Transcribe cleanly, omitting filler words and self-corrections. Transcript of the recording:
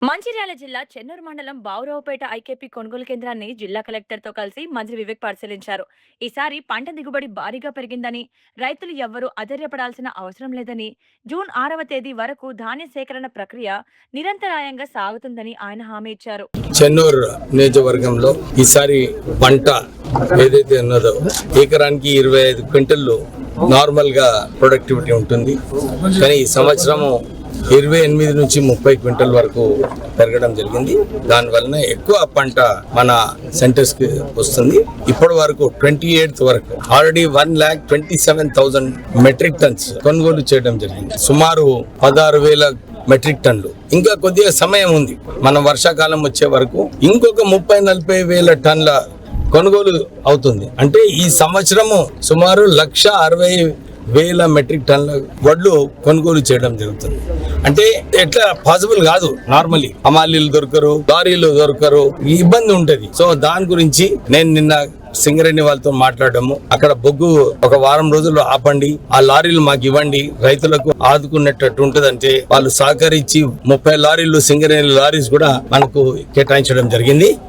మంచిర్యాల జిల్లా చెన్నూరు మండలం బావురావుపేట ఐకేపీ కొనుగోలు కేంద్రాన్ని జిల్లా కలెక్టర్తో కలిసి మంత్రి వివేక్ పరిశీలించారు. ఈసారి పంట దిగుబడి భారీగా పెరిగిందని, రైతులు ఎవ్వరూ అధైర్యపడాల్సిన అవసరం లేదని, జూన్ 6వ తేదీ వరకు ధాన్య సేకరణ ప్రక్రియ నిరంతరాయంగా సాగుతుందని ఆయన హామీ ఇచ్చారు. చెన్నూరు నియోజకవర్గంలో ఈసారి పంట ఏదైతే ఉన్నదో ఎకరానికి 25 క్వింటల్లు నార్మల్ గా ప్రొడక్టివిటీ ఉంటుంది. కానీ ఈ సంవత్సరము 28 నుంచి 30 క్వింటల్ వరకు పెరగడం జరిగింది. దానివల్ల ఎక్కువ పంట మన సెంటర్స్ కి వస్తుంది. ఇప్పటి వరకు 28th వరకు ఆల్రెడీ 1,27,000 మెట్రిక్ టన్స్ కొనుగోలు చేయడం జరిగింది. సుమారు 16,000 మెట్రిక్ టన్నులు. ఇంకా కొద్దిగా సమయం ఉంది. మన వర్షాకాలం వచ్చే వరకు ఇంకొక 30-40 వేల టన్నుల కొనుగోలు అవుతుంది. అంటే ఈ సంవత్సరము సుమారు 1,60,000 మెట్రిక్ టన్నుల వడ్లు కొనుగోలు చేయడం జరుగుతుంది. అంటే ఎట్లా పాసిబుల్ కాదు. నార్మల్లీ హమాలీలు దొరకరు, లారీలు దొరకరు, ఇబ్బంది ఉంటది. సో దాని గురించి నేను నిన్న సింగరేణి వాళ్ళతో మాట్లాడము, అక్కడ బొగ్గు ఒక వారం రోజులు ఆపండి, ఆ లారీలు మాకు ఇవ్వండి, రైతులకు ఆదుకున్నట్టు ఉంటదంటే వాళ్ళు సహకరించి 30 లారీలు సింగరేణి లారీస్ కూడా మనకు కేటాయించడం జరిగింది.